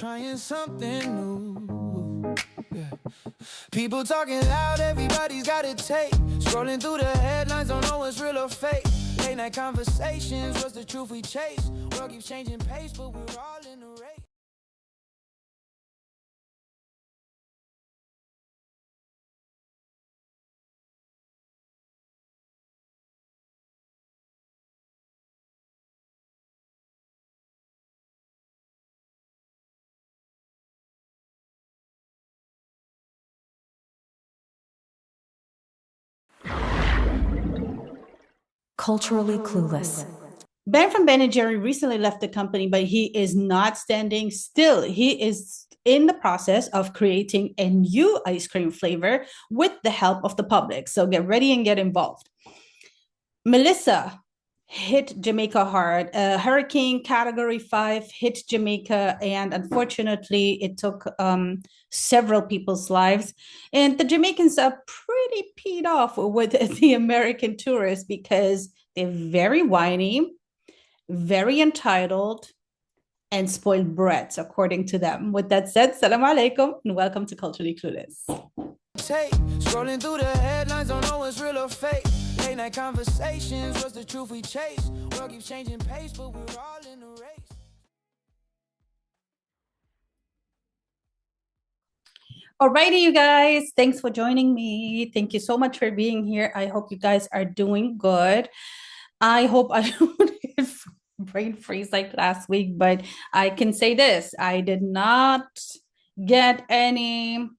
Trying something new. Yeah. People talking loud, everybody's got a take. Scrolling through the headlines, don't know what's real or fake. Late night conversations, what's the truth we chase? World keeps changing pace, but we're all in the race. Culturally Clueless. Ben from Ben and Jerry recently left the company, but he is not standing still. He is in the process of creating a new ice cream flavor with the help of the public. So get ready and get involved. Melissa hit Jamaica hard. Hurricane Category 5 hit Jamaica, and unfortunately, it took several people's lives. And the Jamaicans are pretty peed off with the American tourists because they're very whiny, very entitled, and spoiled brats, according to them. With that said, salam alaikum and welcome to Culturally Clueless. Scrolling through the headlines, don't know what's real or fake. Late night conversations, what's the truth we chase? World keeps changing pace, but we're all in the race. Alrighty, you guys, thanks for joining me. Thank you so much for being here. I hope you guys are doing good. I hope I don't get brain freeze like last week, but I can say this: I did not get any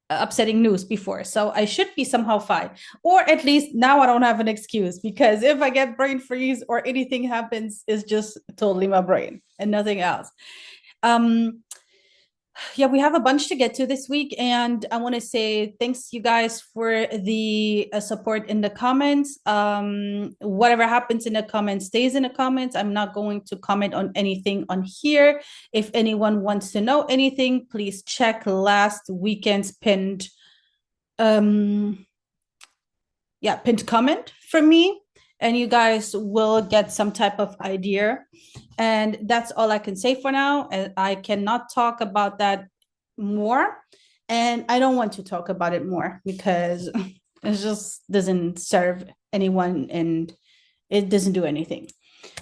upsetting news before, so I should be somehow fine, or at least now I don't have an excuse, because if I get brain freeze or anything happens, it's just totally my brain and nothing else. Yeah, we have a bunch to get to this week, and I want to say thanks you guys for the support in the comments. Whatever happens in the comments stays in the comments. I'm not going to comment on anything on here. If anyone wants to know anything, please check last weekend's pinned comment from me, and you guys will get some type of idea. And that's all I can say for now. And I cannot talk about that more. And I don't want to talk about it more because it just doesn't serve anyone and it doesn't do anything.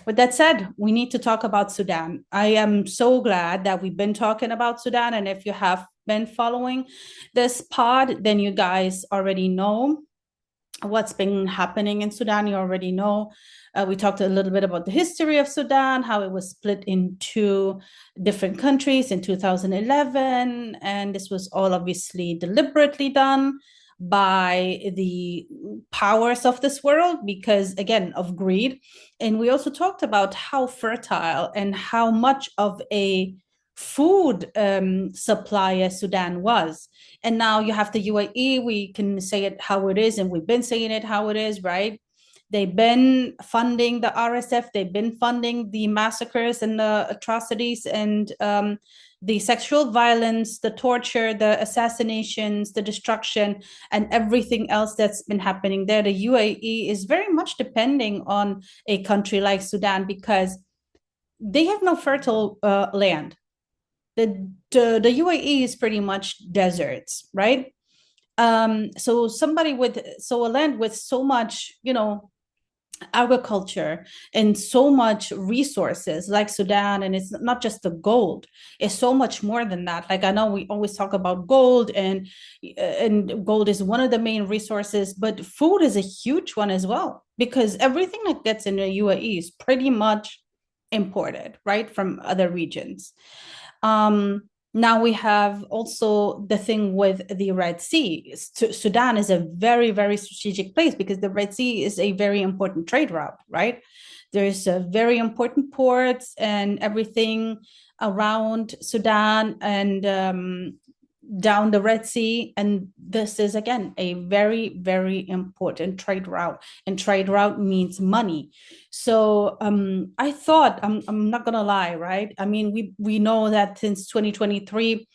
With that said, we need to talk about Sudan. I am so glad that we've been talking about Sudan. And if you have been following this pod, then you guys already know what's been happening in Sudan. You already know. We talked a little bit about the history of Sudan, how it was split into different countries in 2011. And this was all obviously deliberately done by the powers of this world because, again, of greed. And we also talked about how fertile and how much of a food supplier Sudan was. And now you have the UAE. We can say it how it is, and we've been saying it how it is, right? They've been funding the RSF. They've been funding the massacres and the atrocities and the sexual violence, the torture, the assassinations, the destruction, and everything else that's been happening there. The UAE is very much depending on a country like Sudan because they have no fertile land. The UAE is pretty much deserts, right? So a land with so much, agriculture and so much resources like Sudan, and it's not just the gold, it's so much more than that. Like I know we always talk about gold and gold is one of the main resources, but food is a huge one as well because everything that gets in the UAE is pretty much imported, right, from other regions. Now we have also the thing with the Red Sea. Sudan is a very, very strategic place because the Red Sea is a very important trade route, right? There's a very important ports and everything around Sudan and down the Red Sea. And this is, again, a very, very important trade route. And trade route means money. So I thought, I'm not going to lie, right? I mean, we know that since 2023,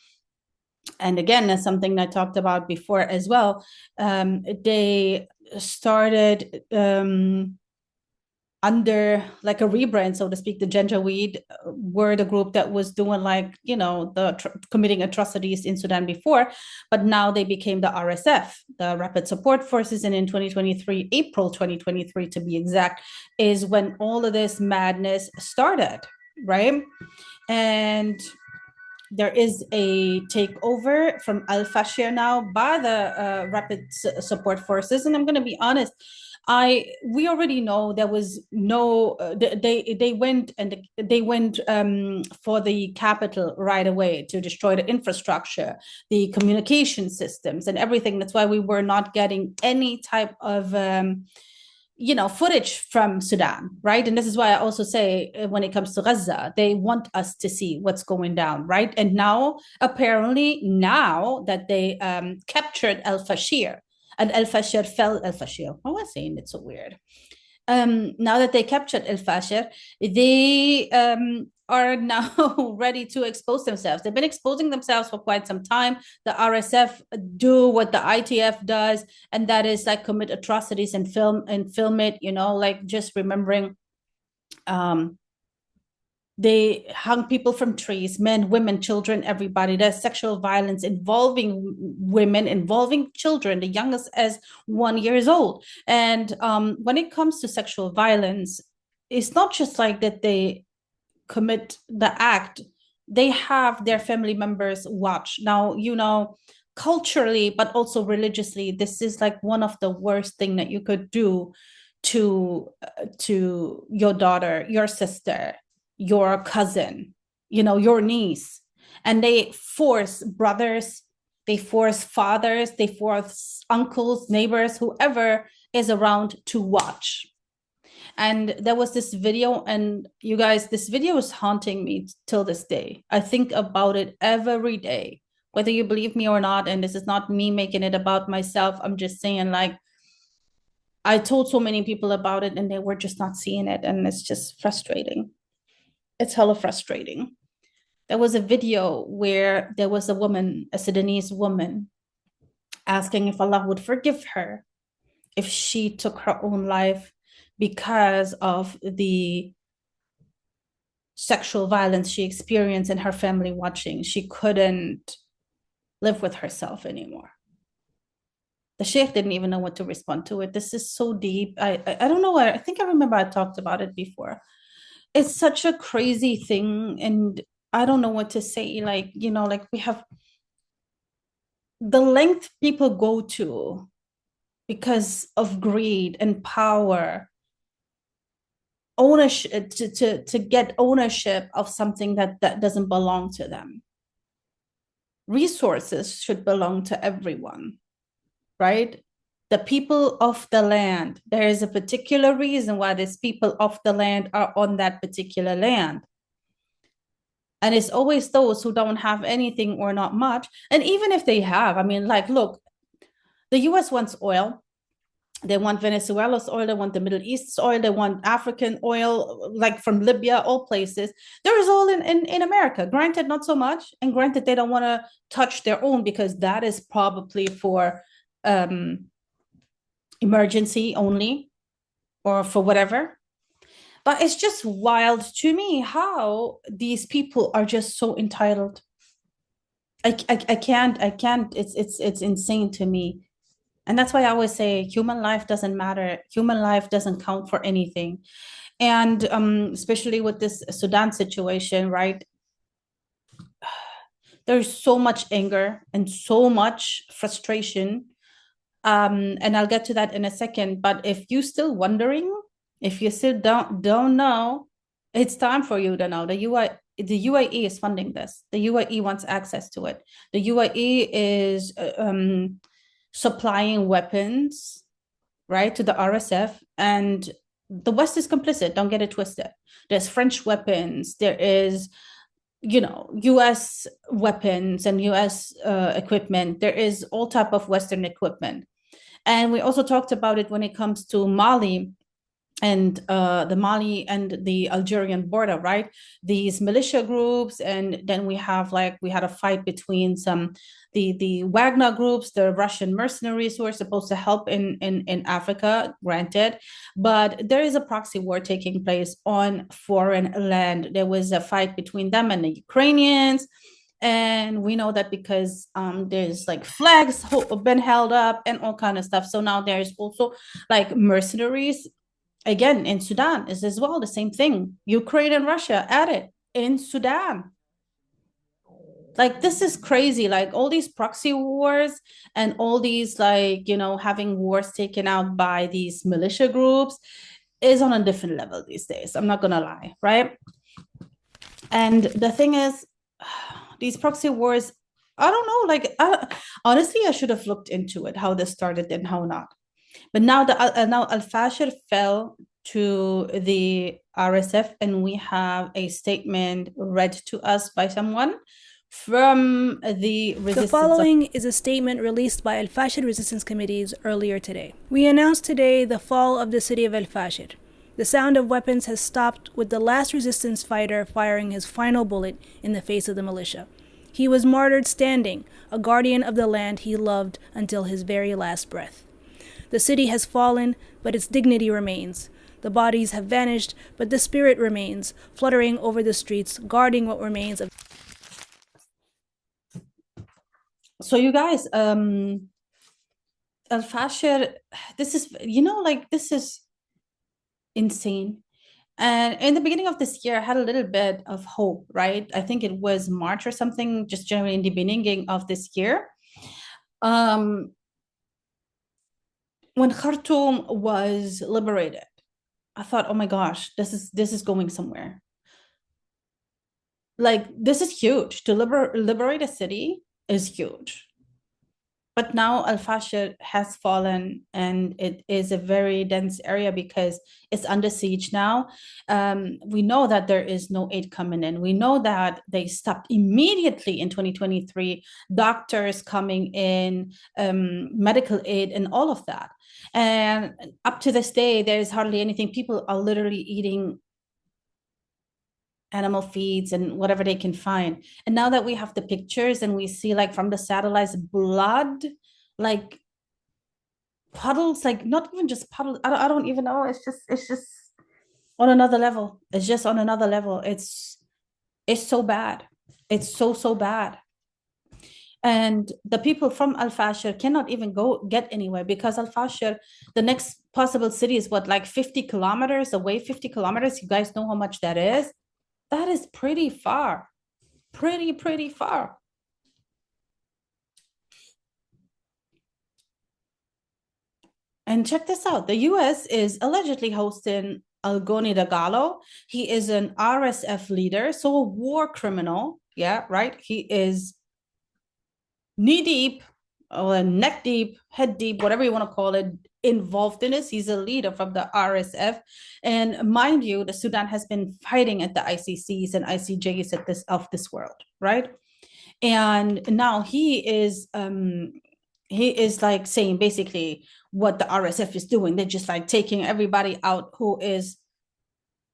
and again, that's something I talked about before as well, they started under like a rebrand, so to speak. The Janjaweed were the group that was doing like, committing atrocities in Sudan before, but now they became the RSF, the Rapid Support Forces. And in 2023, April 2023 to be exact, is when all of this madness started, right? And there is a takeover from Al Fashir now by the Rapid Support Forces. And I'm going to be honest, we already know there was no they went for the capital right away to destroy the infrastructure, the communication systems, and everything. That's why we were not getting any type of footage from Sudan, right? And this is why I also say when it comes to Gaza, they want us to see what's going down, right? And now, apparently, now that they captured Al Fashir, and Al Fashir fell, Al Fashir, I was saying it's so weird. Now that they captured El Fasher, they are now ready to expose themselves. They've been exposing themselves for quite some time. The RSF do what the ITF does, and that is like commit atrocities and film it, like just remembering they hung people from trees, men, women, children, everybody. There's sexual violence involving women, involving children, the youngest as 1 year old. And when it comes to sexual violence, it's not just like that they commit the act, they have their family members watch. Now, culturally, but also religiously, this is like one of the worst thing that you could do to your daughter, your sister, your cousin, your niece. And they force brothers, they force fathers, they force uncles, neighbors, whoever is around to watch. And there was this video, and you guys, this video is haunting me till this day. I think about it every day, whether you believe me or not. And this is not me making it about myself. I'm just saying, like, I told so many people about it and they were just not seeing it. And it's just frustrating. It's hella frustrating. There was a video where there was a woman, a Sudanese woman, asking if Allah would forgive her if she took her own life because of the sexual violence she experienced and her family watching. She couldn't live with herself anymore. The sheikh didn't even know what to respond to it. This is so deep. I don't know. I think I remember I talked about it before. It's such a crazy thing, and I don't know what to say. Like, like we have the length people go to because of greed and power, ownership, to get ownership of something that doesn't belong to them. Resources should belong to everyone, right? The people of the land. There is a particular reason why these people of the land are on that particular land. And it's always those who don't have anything or not much. And even if they have, I mean, like, look, the US wants oil. They want Venezuela's oil. They want the Middle East's oil. They want African oil, like from Libya, all places. There is oil in America. Granted, not so much. And granted, they don't want to touch their own because that is probably for emergency only or for whatever. But it's just wild to me how these people are just so entitled. I can't, it's insane to me. And that's why I always say human life doesn't matter. Human life doesn't count for anything. And especially with this Sudan situation, right? There's so much anger and so much frustration. And I'll get to that in a second. But if you're still wondering, if you still don't know, it's time for you to know. The UAE is funding this. The UAE wants access to it. The UAE is supplying weapons, right, to the RSF, and the West is complicit. Don't get it twisted. There's French weapons. There is, US weapons and US equipment. There is all type of Western equipment. And we also talked about it when it comes to Mali. and the Mali and the Algerian border, right? These militia groups, and then we had a fight between the Wagner groups, the Russian mercenaries who are supposed to help in Africa, granted, but there is a proxy war taking place on foreign land. There was a fight between them and the Ukrainians. And we know that because there's like flags been held up and all kind of stuff. So now there's also like mercenaries again in Sudan is as well the same thing. Ukraine and Russia at it in Sudan. Like this is crazy. Like all these proxy wars and all these having wars taken out by these militia groups is on a different level these days. I'm not gonna lie, right? And the thing is, these proxy wars, I don't know, honestly, I should have looked into it, how this started and how not. But now now Al-Fashir fell to the RSF, and we have a statement read to us by someone from the resistance. The following is a statement released by Al-Fashir resistance committees earlier today. We announced today the fall of the city of Al-Fashir. The sound of weapons has stopped with the last resistance fighter firing his final bullet in the face of the militia. He was martyred standing, a guardian of the land he loved until his very last breath. The city has fallen, but its dignity remains. The bodies have vanished, but the spirit remains, fluttering over the streets, guarding what remains of. So you guys, Al-Fashir, this is, this is insane. And in the beginning of this year, I had a little bit of hope, right? I think it was March or something, just generally in the beginning of this year. When Khartoum was liberated, I thought, oh my gosh, this is going somewhere. Like, this is huge. To liberate a city is huge. But now Al-Fashir has fallen, and it is a very dense area because it's under siege now. We know that there is no aid coming in. We know that they stopped immediately in 2023, doctors coming in, medical aid and all of that. And up to this day, there is hardly anything. People are literally eating animal feeds and whatever they can find. And now that we have the pictures and we see like from the satellites blood, like puddles, like not even just puddles. I don't even know. It's just on another level. It's just on another level. It's so bad. It's so bad. And the people from Al-Fashir cannot even go get anywhere because Al-Fashir, the next possible city is what, like 50 kilometers away, 50 kilometers. You guys know how much that is? That is pretty far, pretty far. And check this out. The US is allegedly hosting Algoni Dagalo. He is an RSF leader, so a war criminal. Yeah, right? He is knee deep, or neck deep, head deep, whatever you want to call it, involved in this. He's a leader from the RSF. And mind you, the Sudan has been fighting at the ICCs and ICJs of this world, right? And now he is like saying basically what the RSF is doing. They're just like taking everybody out who is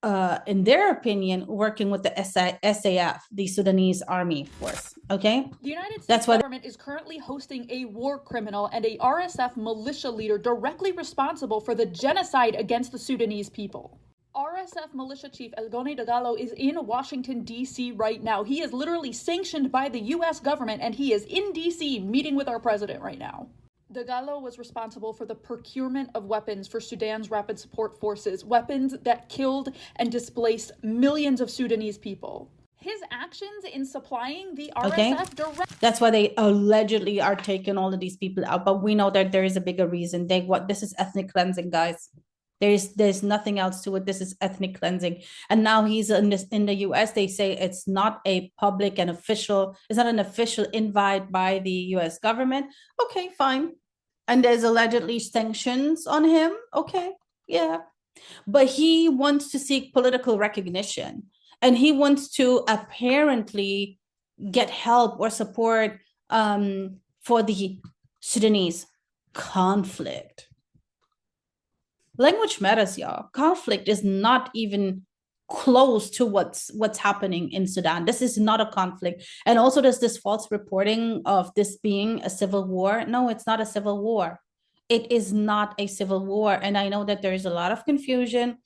in their opinion, working with the SAF, the Sudanese Army Force. Okay, the United States government is currently hosting a war criminal and a RSF militia leader directly responsible for the genocide against the Sudanese people. RSF militia chief Algoni Dagalo is in Washington, D.C. right now. He is literally sanctioned by the U.S. government, and he is in D.C. meeting with our president right now. Dagalo was responsible for the procurement of weapons for Sudan's rapid support forces, weapons that killed and displaced millions of Sudanese people. His actions in supplying the RSF that's why they allegedly are taking all of these people out, but we know that there is a bigger reason. This is ethnic cleansing, guys. There's nothing else to it. This is ethnic cleansing. And now he's in the US. They say it's not a public and official, it's not an official invite by the US government. Okay, fine. And there's allegedly sanctions on him. Okay, yeah. But he wants to seek political recognition. And he wants to apparently get help or support for the Sudanese conflict. Language matters, y'all. Conflict is not even close to what's happening in Sudan. This is not a conflict. And also there's this false reporting of this being a civil war. No, it's not a civil war. It is not a civil war. And I know that there is a lot of confusion,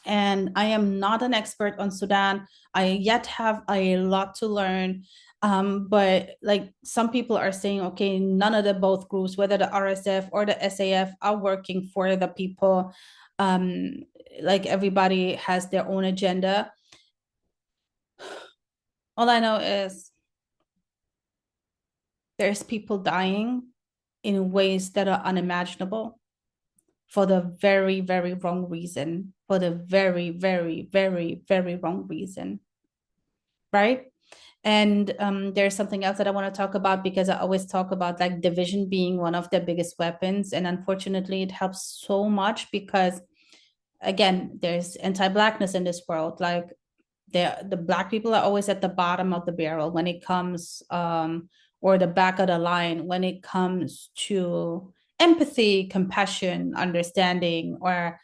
and I am not an expert on Sudan. I yet have a lot to learn. But like some people are saying, okay, none of the both groups, whether the RSF or the SAF, are working for the people. Like everybody has their own agenda. All I know is there's people dying in ways that are unimaginable for the very, very wrong reason, for the very, very, very, very wrong reason, right? And there's something else that I want to talk about, because I always talk about like division being one of their biggest weapons. And unfortunately, it helps so much because, again, there's anti-Blackness in this world. Like the Black people are always at the bottom of the barrel when it comes, or the back of the line when it comes to empathy, compassion, understanding, or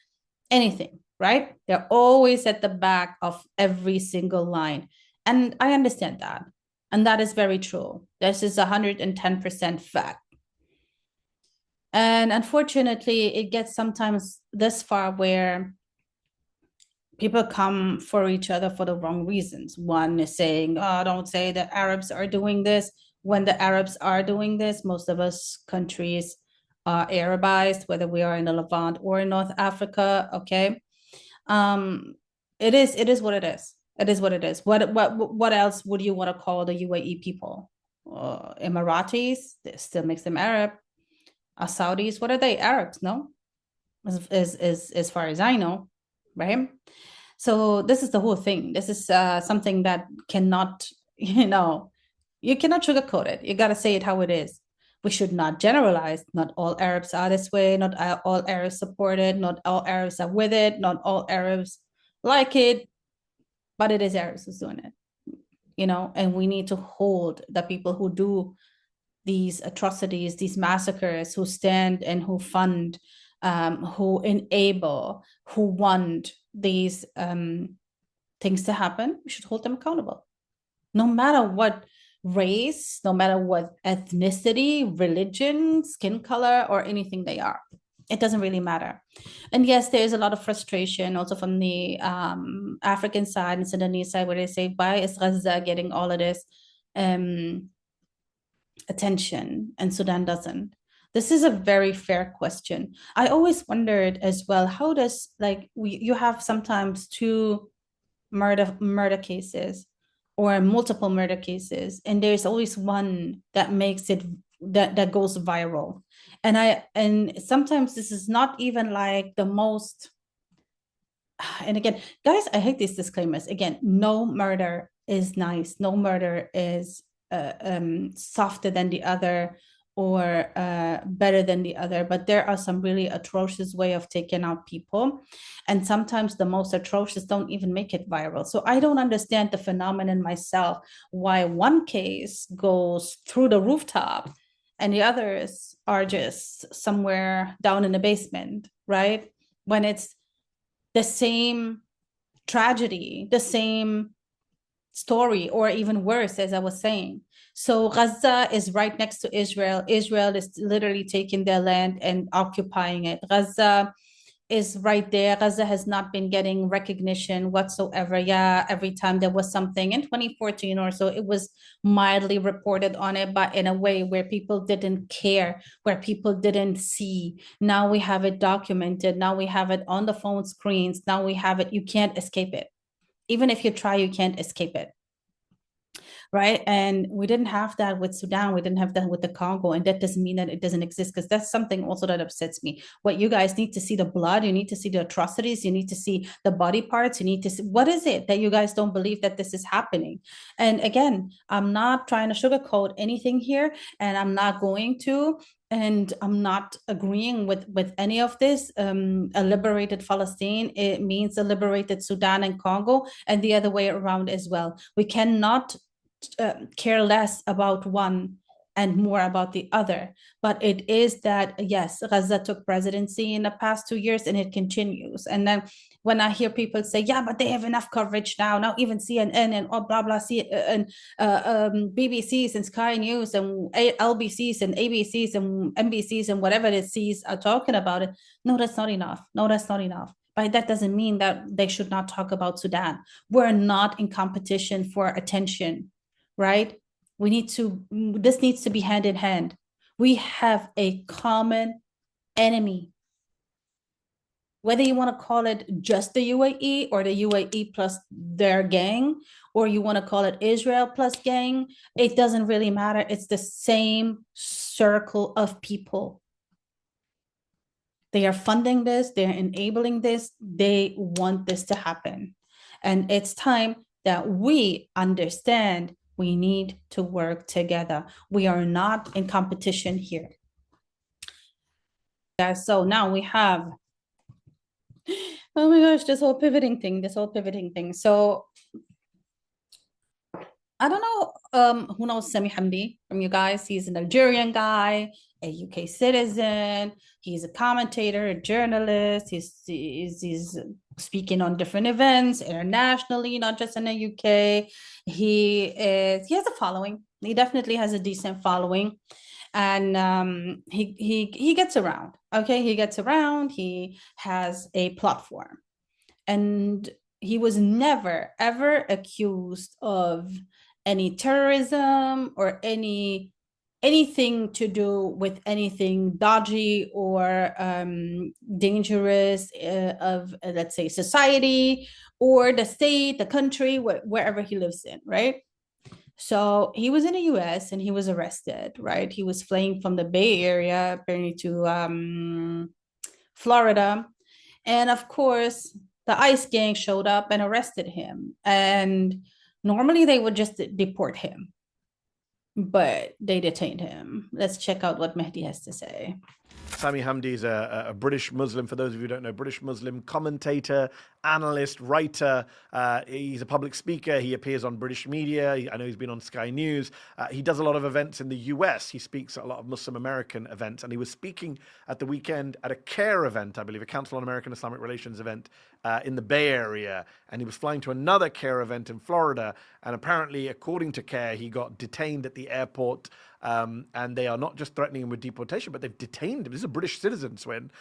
anything, right? They're always at the back of every single line. And I understand that. And that is very true. This is 110% fact. And unfortunately, it gets sometimes this far where people come for each other for the wrong reasons. One is saying, oh, don't say the Arabs are doing this. When the Arabs are doing this, most of us countries are Arabized, whether we are in the Levant or in North Africa, okay? It is what it is. It is what it is. What else would you want to call the UAE people? Emiratis, that still makes them Arab. Saudis, what are they? Arabs, no? As far as I know, right? So this is the whole thing. This is something that cannot, you cannot sugarcoat it. You got to say it how it is. We should not generalize. Not all Arabs are this way. Not all Arabs support it. Not all Arabs are with it. Not all Arabs like it. But it is Arabs who's doing it, and we need to hold the people who do these atrocities, these massacres, who stand and who fund, who enable, who want these things to happen. We should hold them accountable, no matter what race, no matter what ethnicity, religion, skin color, or anything they are. It doesn't really matter. And yes, there is a lot of frustration also from the African side and Sudanese side, where they say, why is Gaza getting all of this attention and Sudan doesn't? This is a very fair question. I always wondered as well, how does, like, you have sometimes two murder cases or multiple murder cases, and there's always one that makes it that goes viral. And sometimes this is not even like the most, and again, guys, I hate these disclaimers. Again, no murder is nice. No murder is softer than the other or better than the other. But there are some really atrocious way of taking out people. And sometimes the most atrocious don't even make it viral. So I don't understand the phenomenon myself, why one case goes through the rooftop and the others are just somewhere down in the basement, right? When it's the same tragedy, the same story, or even worse, as I was saying. So Gaza is right next to Israel. Israel is literally taking their land and occupying it. Gaza is right there. Gaza has not been getting recognition whatsoever. Yeah, every time there was something in 2014 or so, it was mildly reported on it, but in a way where people didn't care, where people didn't see. Now we have it documented. Now we have it on the phone screens. Now we have it. You can't escape it. Even if you try, you can't escape it. Right. And we didn't have that with Sudan. We didn't have that with the Congo. And that doesn't mean that it doesn't exist, because that's something also that upsets me. What you guys need to see the blood, you need to see the atrocities, you need to see the body parts, you need to see what is it that you guys don't believe that this is happening. And again, I'm not trying to sugarcoat anything here, and I'm not going to. And I'm not agreeing with any of this. A liberated Palestine, it means a liberated Sudan and Congo, and the other way around as well. We cannot care less about one and more about the other. But it is that, yes, Gaza took presidency in the past 2 years and it continues. And then when I hear people say, yeah, but they have enough coverage now even CNN and blah, blah, and BBCs and Sky News and LBCs and ABCs and NBCs and whatever it sees are talking about it. No, that's not enough. No, that's not enough. But that doesn't mean that they should not talk about Sudan. We're not in competition for attention, right? This needs to be hand in hand. We have a common enemy. Whether you want to call it just the UAE or the UAE plus their gang, or you want to call it Israel plus gang, it doesn't really matter. It's the same circle of people. They are funding this, they're enabling this, they want this to happen. And it's time that we understand we need to work together. We are not in competition here. Yeah, so now we have, oh my gosh, this whole pivoting thing. So I don't know who knows Sami Hamdi from you guys. He's an Algerian guy, a UK citizen. He's a commentator, a journalist. He's speaking on different events internationally, not just in the UK. He has a following. He definitely has a decent following. And he gets around. Okay, he gets around. He has a platform. And he was never, ever accused of any terrorism or anything to do with anything dodgy or dangerous of, let's say, society or the state, the country, wherever he lives in, right? So he was in the US and he was arrested, right? He was fleeing from the Bay Area, apparently to Florida. And of course, the ICE gang showed up and arrested him. And normally they would just deport him, but they detained him. Let's check out what Mehdi has to say. Sami Hamdi is a British Muslim, for those of you who don't know, British Muslim commentator, analyst, writer. He's a public speaker. He appears on British media. I know he's been on Sky News. He does a lot of events in the US. He speaks at a lot of Muslim American events. And he was speaking at the weekend at a CARE event, I believe, a Council on American Islamic Relations event in the Bay Area. And he was flying to another CARE event in Florida. And apparently, according to CARE, he got detained at the airport. And they are not just threatening him with deportation, but they've detained him. This is a British citizen, Swin.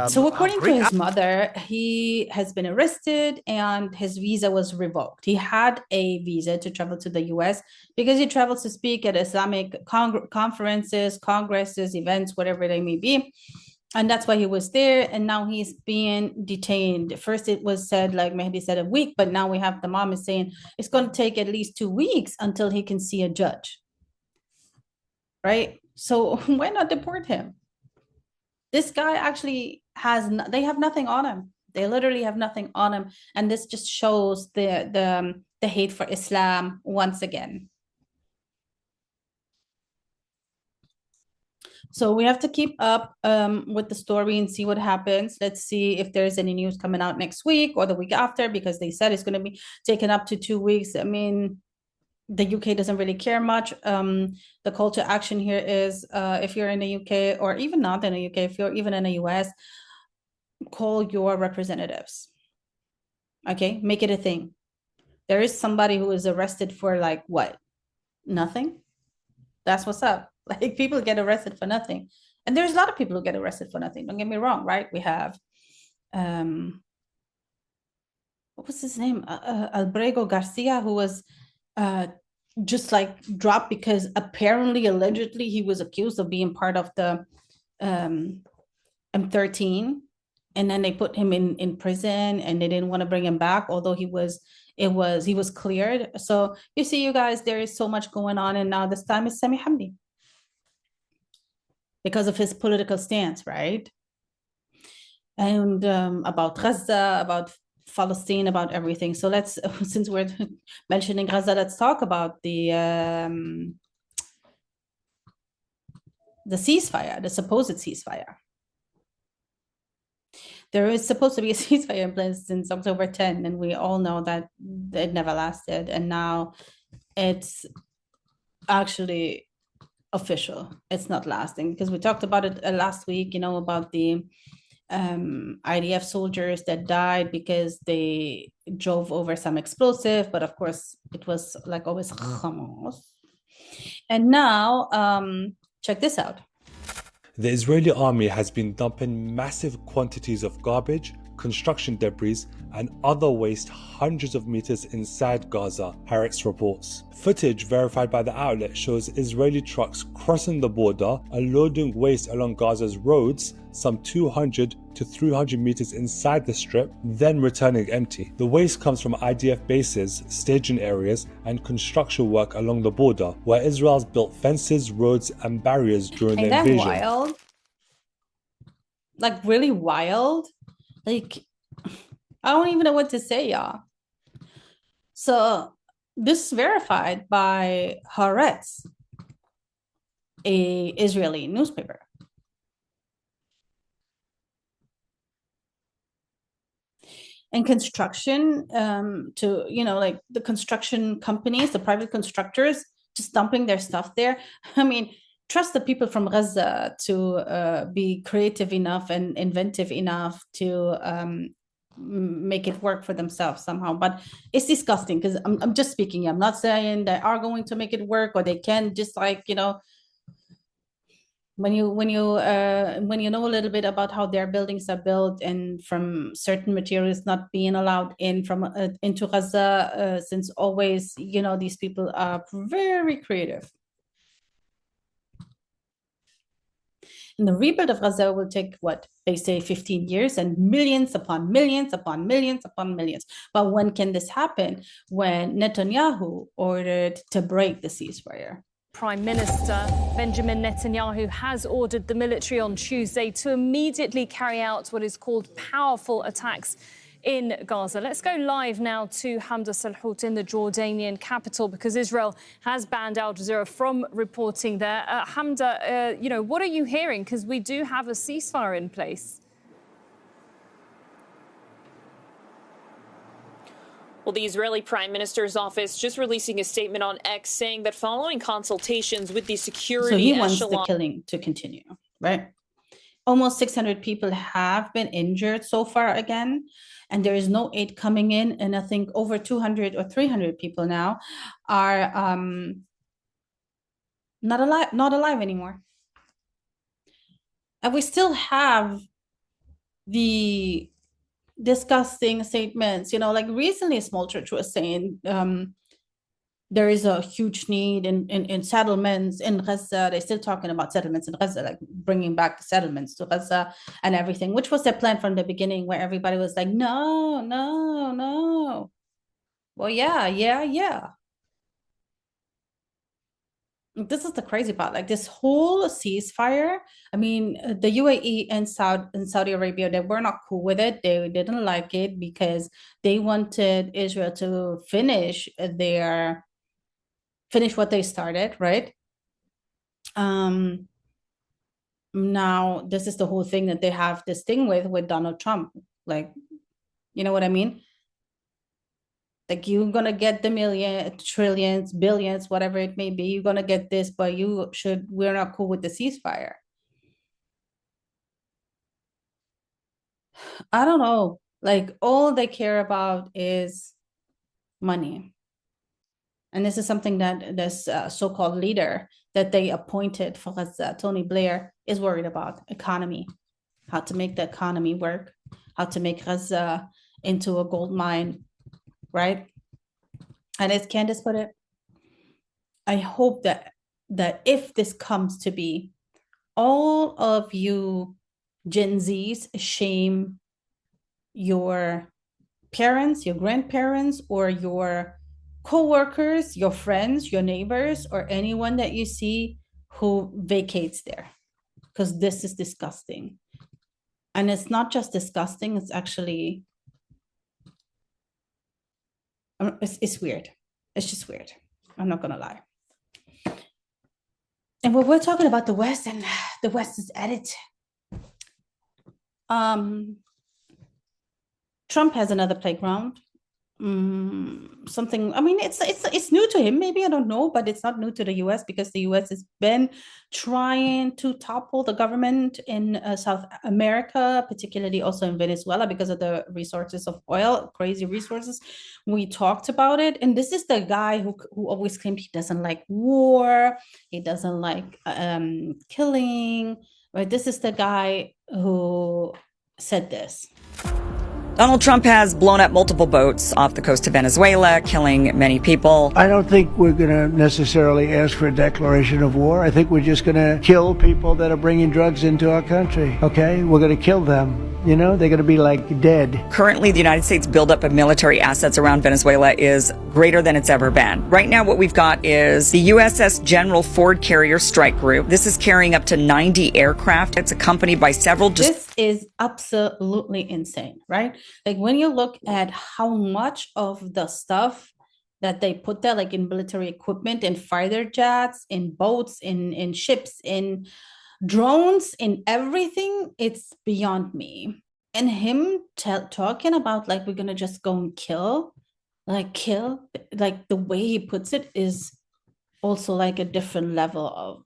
So according to his mother, he has been arrested and his visa was revoked. He had a visa to travel to the US because he travels to speak at Islamic conferences, congresses, events, whatever they may be. And that's why he was there. And now he's being detained. First, it was said, like Mehdi said, a week. But now we have the mom is saying it's going to take at least 2 weeks until he can see a judge. Right? So why not deport him? This guy actually they have nothing on him. They literally have nothing on him. And this just shows the hate for Islam once again. So we have to keep up with the story and see what happens. Let's see if there's any news coming out next week or the week after, because they said it's going to be taken up to 2 weeks. I mean, the UK doesn't really care much. The call to action here is if you're in the UK or even not in the UK, if you're even in the US, call your representatives. Okay, make it a thing. There is somebody who is arrested for like what? Nothing? That's what's up. Like people get arrested for nothing. And there's a lot of people who get arrested for nothing. Don't get me wrong, right? We have what was his name? Albrego Garcia, who was just like dropped because apparently, allegedly, he was accused of being part of the M13, and then they put him in prison, and they didn't want to bring him back, although he was cleared. So you see, you guys, there is so much going on, and now this time it's Sami Hamdi because of his political stance, right? And about Gaza, about Palestine, about everything. So let's, since we're mentioning Gaza, let's talk about the ceasefire, the supposed ceasefire. There is supposed to be a ceasefire in place since October 10, and we all know that it never lasted. And now it's actually official. It's not lasting, because we talked about it last week, about the IDF soldiers that died because they drove over some explosive, but of course it was like always Hamas. And now, check this out. The Israeli army has been dumping massive quantities of garbage, construction debris, and other waste hundreds of meters inside Gaza, Haaretz reports. Footage verified by the outlet shows Israeli trucks crossing the border, unloading waste along Gaza's roads, some 200 to 300 meters inside the strip, then returning empty. The waste comes from IDF bases, staging areas, and construction work along the border, where Israel's built fences, roads, and barriers during the invasion. Ain't that wild? Like, really wild? Like, I don't even know what to say, y'all. So this is verified by Haaretz, a Israeli newspaper. And construction, like the construction companies, the private constructors, just dumping their stuff there. I mean, trust the people from Gaza to be creative enough and inventive enough to make it work for themselves somehow. But it's disgusting, because I'm just speaking. I'm not saying they are going to make it work, or they can, just like, when you know a little bit about how their buildings are built, and from certain materials not being allowed into Gaza, since always, these people are very creative. And the rebuild of Gaza will take, what they say, 15 years and millions upon millions upon millions upon millions. But when can this happen? When Netanyahu ordered to break the ceasefire. Prime Minister Benjamin Netanyahu has ordered the military on Tuesday to immediately carry out what is called powerful attacks in Gaza. Let's go live now to Hamda Salhout in the Jordanian capital, because Israel has banned Al Jazeera from reporting there. Hamda, what are you hearing? Because we do have a ceasefire in place. Well, the Israeli Prime Minister's office just releasing a statement on X saying that following consultations with the security echelon... So he wants the killing to continue, right? Almost 600 people have been injured so far again, and there is no aid coming in. And I think over 200 or 300 people now are not alive anymore. And we still have the disgusting statements, like recently a small church was saying there is a huge need in settlements in Gaza. They're still talking about settlements in Gaza, like bringing back the settlements to Gaza and everything, which was their plan from the beginning, where everybody was like, no. Well, yeah. This is the crazy part. Like, this whole ceasefire, I mean, the UAE and Saudi Arabia, they were not cool with it. They didn't like it because they wanted Israel to finish what they started, right? Now this is the whole thing that they have this thing with Donald Trump. Like, you know what I mean? Like, you're gonna get the millions, trillions, billions, whatever it may be. You're gonna get this, but we're not cool with the ceasefire. I don't know. Like, all they care about is money. And this is something that this so-called leader that they appointed for Gaza, Tony Blair, is worried about: economy, how to make the economy work, how to make Gaza into a gold mine. Right? And as Candace put it, I hope that if this comes to be, all of you Gen Zs shame your parents, your grandparents, or your co-workers, your friends, your neighbors, or anyone that you see who vacates there, because this is disgusting. And it's not just disgusting, it's actually... It's weird. It's just weird. I'm not gonna lie. And when we're talking about the West, and the West is at it, Trump has another playground something. I mean, it's new to him. Maybe, I don't know, but it's not new to the U.S. because the U.S. has been trying to topple the government in South America, particularly also in Venezuela, because of the resources of oil, crazy resources. We talked about it, and this is the guy who always claimed he doesn't like war, he doesn't like killing. Right? This is the guy who said this. Donald Trump has blown up multiple boats off the coast of Venezuela, killing many people. I don't think we're going to necessarily ask for a declaration of war. I think we're just going to kill people that are bringing drugs into our country, okay? We're going to kill them. You know, they're going to be like dead. Currently, the United States buildup of military assets around Venezuela is greater than it's ever been. Right now, what we've got is the USS General Ford Carrier Strike Group. This is carrying up to 90 aircraft. It's accompanied by several... This is absolutely insane, right? Like when you look at how much of the stuff that they put there, like in military equipment, in fighter jets, in boats, in ships, in drones, in everything, it's beyond me. And him talking about like we're gonna just go and kill, like the way he puts it is also like a different level of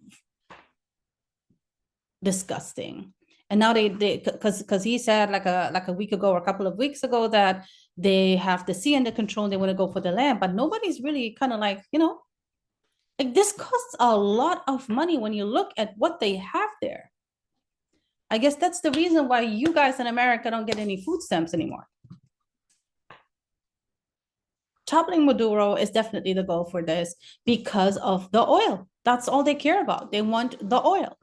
disgusting. And now they because he said like a week ago or a couple of weeks ago that they have the sea under control, they want to go for the land, but nobody's really kind of like, you know, like this costs a lot of money when you look at what they have there. I guess that's the reason why you guys in America don't get any food stamps anymore. Toppling Maduro is definitely the goal for this because of the oil. That's all they care about. They want the oil.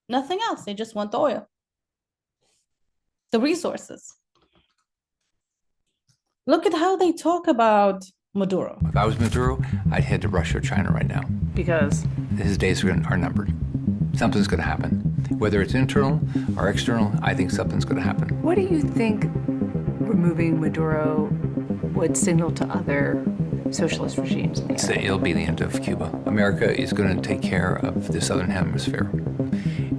Nothing else. They just want the oil. The resources. Look at how they talk about Maduro. If I was Maduro, I'd head to Russia or China right now. Because? His days are numbered. Something's going to happen. Whether it's internal or external, I think something's going to happen. What do you think removing Maduro would signal to other socialist regimes? It'll be the end of Cuba. America is going to take care of the Southern Hemisphere.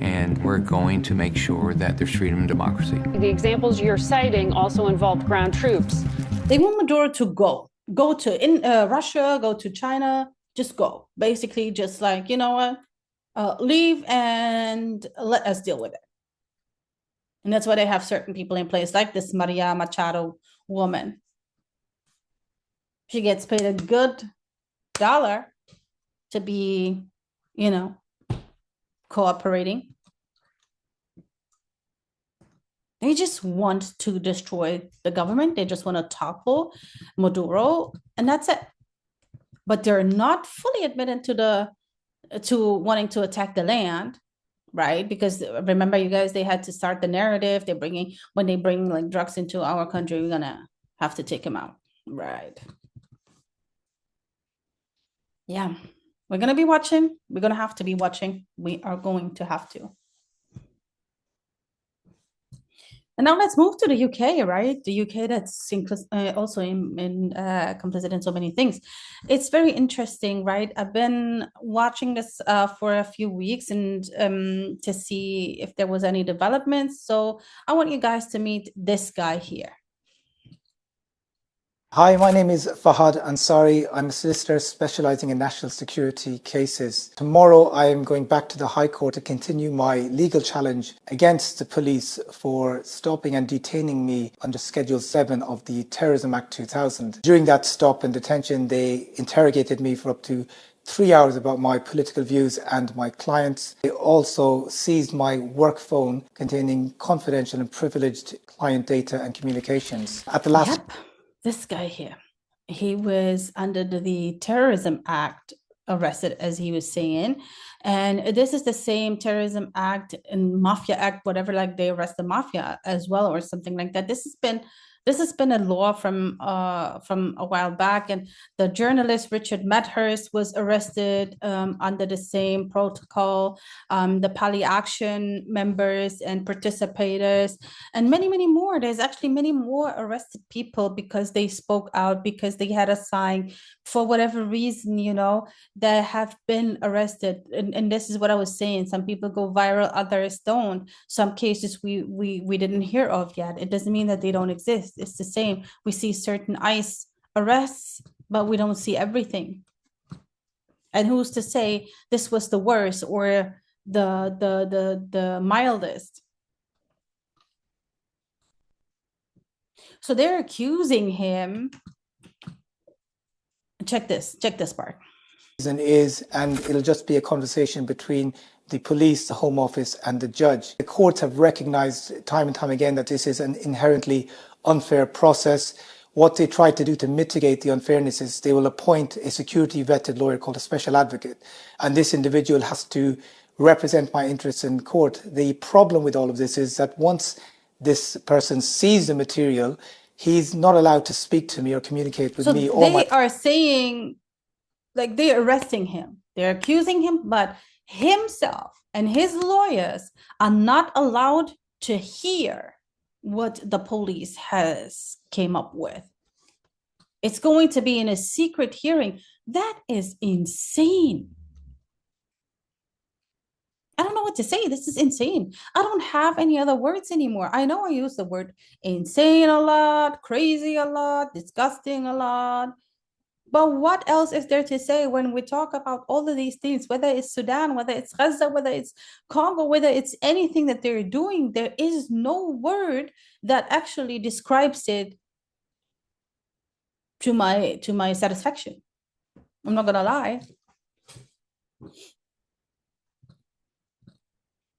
And we're going to make sure that there's freedom and democracy. The examples you're citing also involve ground troops. They want Maduro to go to Russia, go to China, just go. Basically, just like, you know what, leave and let us deal with it. And that's why they have certain people in place, like this Maria Machado woman. She gets paid a good dollar to be, you know, cooperating. They just want to destroy the government. They just want to topple Maduro, and that's it. But they're not fully admitted to wanting to attack the land, right? Because remember, you guys, they had to start the narrative. When they bring like drugs into our country, we're gonna have to take them out, right? Yeah, we're gonna be watching. We're gonna have to be watching. We are going to have to. And now let's move to the UK, right? The UK that's also complicit in so many things. It's very interesting, right? I've been watching this for a few weeks and to see if there was any developments. So I want you guys to meet this guy here. Hi, my name is Fahad Ansari. I'm a solicitor specialising in national security cases. Tomorrow I am going back to the High Court to continue my legal challenge against the police for stopping and detaining me under Schedule 7 of the Terrorism Act 2000. During that stop and detention, they interrogated me for up to 3 hours about my political views and my clients. They also seized my work phone containing confidential and privileged client data and communications. At the last... Yep. This guy here, he was under the Terrorism Act arrested, as he was saying. And this is the same Terrorism Act and Mafia Act, whatever, like they arrest the mafia as well or something like that. This has been a law from a while back. And the journalist Richard Medhurst was arrested under the same protocol. The Pali Action members and participators and many, many more. There's actually many more arrested people because they spoke out, because they had a sign for whatever reason, you know, that have been arrested. And this is what I was saying. Some people go viral, others don't. Some cases we didn't hear of yet. It doesn't mean that they don't exist. it's the same. We see certain ICE arrests, but we don't see everything. And who's to say this was the worst or the mildest? So they're accusing him. Check this part. And it'll just be a conversation between the police, the Home Office and the judge. The courts have recognized time and time again that this is an inherently unfair process. What they try to do to mitigate the unfairness is they will appoint a security vetted lawyer called a special advocate. And this individual has to represent my interests in court. The problem with all of this is that once this person sees the material, he's not allowed to speak to me or communicate with me. They are saying, like, they're arresting him. They're accusing him, but himself and his lawyers are not allowed to hear what the police has came up with. It's going to be in a secret hearing. That is insane. I don't know what to say. This is insane. I don't have any other words anymore. I know I use the word insane a lot, crazy a lot, disgusting a lot. But what else is there to say when we talk about all of these things, whether it's Sudan, whether it's Gaza, whether it's Congo, whether it's anything that they're doing, there is no word that actually describes it to my satisfaction. I'm not gonna lie.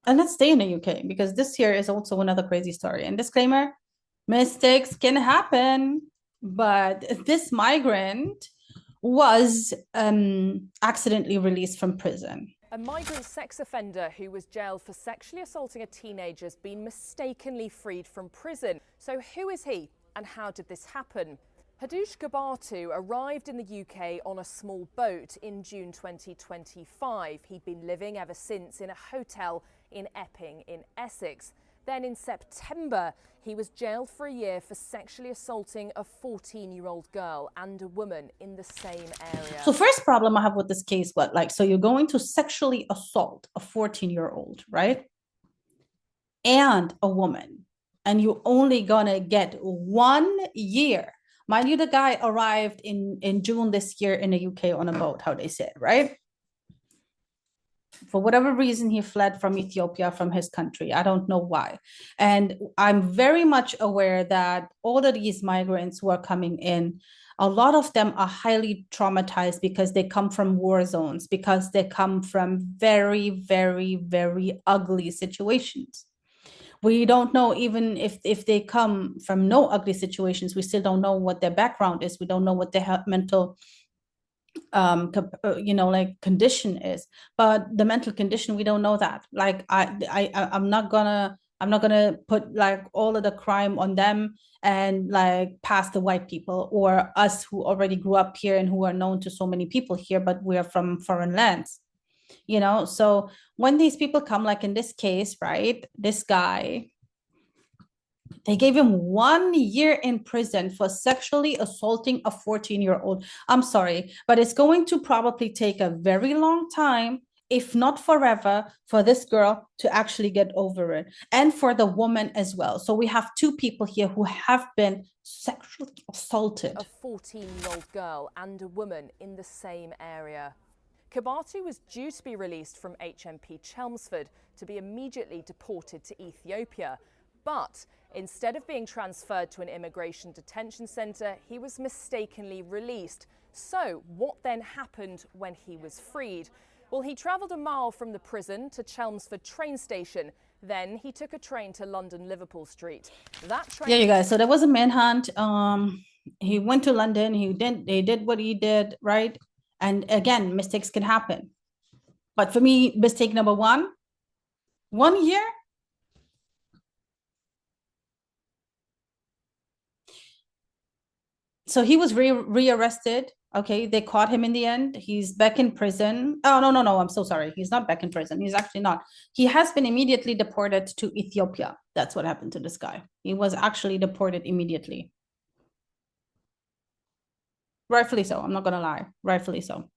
And let's stay in the UK because this here is also another crazy story. And disclaimer, mistakes can happen, but this migrant was accidentally released from prison. A migrant sex offender who was jailed for sexually assaulting a teenager has been mistakenly freed from prison. So who is he and how did this happen? Hadush Gabatu arrived in the UK on a small boat in June 2025. He'd been living ever since in a hotel in Epping in Essex. Then in September, he was jailed for a year for sexually assaulting a 14-year-old girl and a woman in the same area. So first problem I have with this case, so you're going to sexually assault a 14-year-old, right? And a woman, and you're only gonna get 1 year. Mind you, the guy arrived in June this year in the UK on a boat, how they said, right? For whatever reason, he fled from Ethiopia, from his country. I don't know why. And I'm very much aware that all of these migrants who are coming in, a lot of them are highly traumatized because they come from war zones, because they come from very, very, very ugly situations. We don't know, even if they come from no ugly situations, we still don't know what their background is. We don't know what their mental condition is, but the mental condition, we don't know that. Like I'm not gonna put like all of the crime on them and like pass the white people or us who already grew up here and who are known to so many people here, but we are from foreign lands, you know. So when these people come, like in this case, right, this guy, they gave him 1 year in prison for sexually assaulting a 14-year-old. I'm sorry, but it's going to probably take a very long time, if not forever, for this girl to actually get over it, and for the woman as well. So we have two people here who have been sexually assaulted. A 14-year-old girl and a woman in the same area. Kabatu was due to be released from HMP Chelmsford to be immediately deported to Ethiopia. But instead of being transferred to an immigration detention centre, he was mistakenly released. So what then happened when he was freed? Well, he travelled a mile from the prison to Chelmsford train station. Then he took a train to London Liverpool Street. That train— Yeah, you guys, so there was a manhunt. He went to London, he did what he did, right? And again, mistakes can happen. But for me, mistake number 1 year. So he was rearrested. Okay, they caught him in the end. He's back in prison. Oh, no, I'm so sorry. He's not back in prison. He's actually not. He has been immediately deported to Ethiopia. That's what happened to this guy. He was actually deported immediately. Rightfully so. I'm not going to lie. Rightfully so.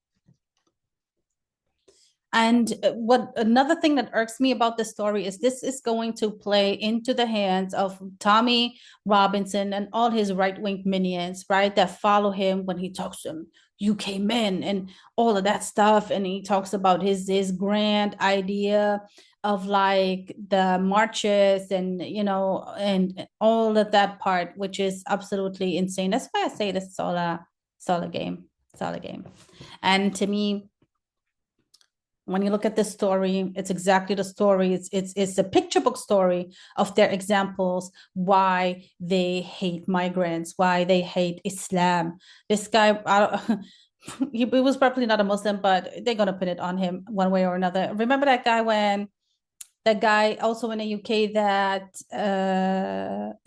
And what another thing that irks me about this story is this is going to play into the hands of Tommy Robinson and all his right-wing minions, right? That follow him when he talks to them, UK men and all of that stuff. And he talks about his grand idea of like the marches and, you know, and all of that part, which is absolutely insane. That's why I say this is all a game. It's all a game. And to me, when you look at this story, it's exactly the story. It's a picture book story of their examples, why they hate migrants, why they hate Islam. This guy, he was probably not a Muslim, but they're gonna put it on him one way or another. Remember that guy that guy also in the UK that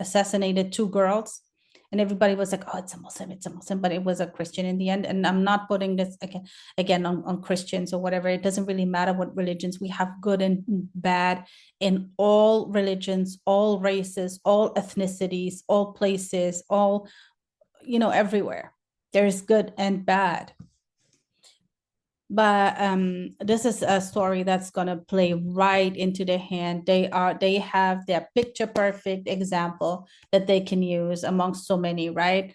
assassinated 2 girls? And everybody was like, oh, it's a Muslim, but it was a Christian in the end. And I'm not putting this again on Christians or whatever. It doesn't really matter what religions. We have good and bad in all religions, all races, all ethnicities, all places, all, you know, everywhere. There's good and bad. But this is a story that's gonna play right into their hand. They have their picture perfect example that they can use amongst so many, right?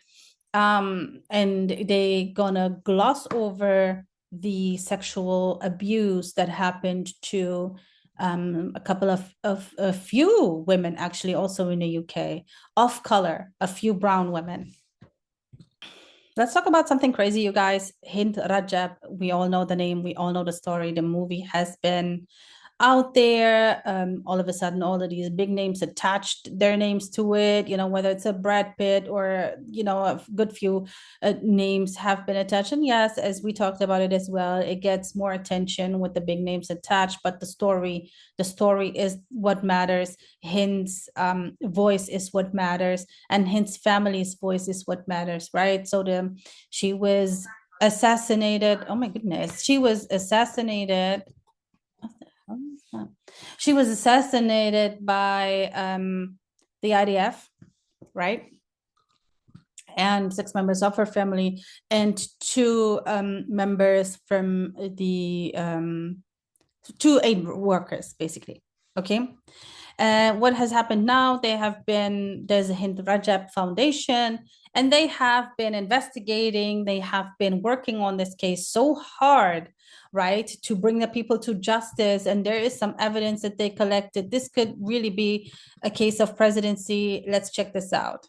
And they gonna gloss over the sexual abuse that happened to a couple of a few women actually also in the UK of color, a few brown women. Let's talk about something crazy, you guys. Hind Rajab, we all know the name, we all know the story. The movie has been out there. All of a sudden, all of these big names attached their names to it, you know, whether it's a Brad Pitt or, you know, a good few names have been attached. And yes, as we talked about it as well, it gets more attention with the big names attached, but the story is what matters. Hind's voice is what matters, and Hind's family's voice is what matters, right? So she was assassinated. Oh my goodness. She was assassinated by the IDF, right? And 6 members of her family and 2 members from the 2 aid workers, basically. Okay. What has happened now? There's a Hind Rajab Foundation, and they have been investigating. They have been working on this case so hard, right, to bring the people to justice. And there is some evidence that they collected. This could really be a case of presidency. Let's check this out.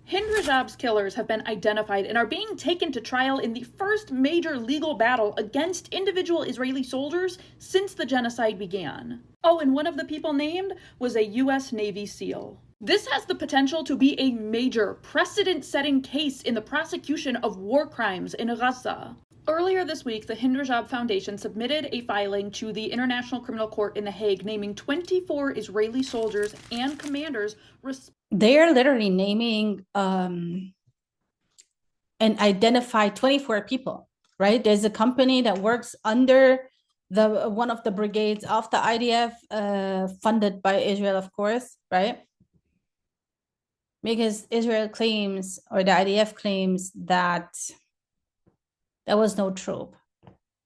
Hind Rajab's killers have been identified and are being taken to trial in the first major legal battle against individual Israeli soldiers since the genocide began. Oh, and one of the people named was a U.S. Navy SEAL. This has the potential to be a major precedent-setting case in the prosecution of war crimes in Gaza. Earlier this week, the Hind Rajab Foundation submitted a filing to the International Criminal Court in The Hague naming 24 Israeli soldiers and commanders They are literally naming and identify 24 people, right? There's a company that works under one of the brigades of the IDF, funded by Israel, of course, right? Because Israel claims, or the IDF claims, that there was no troop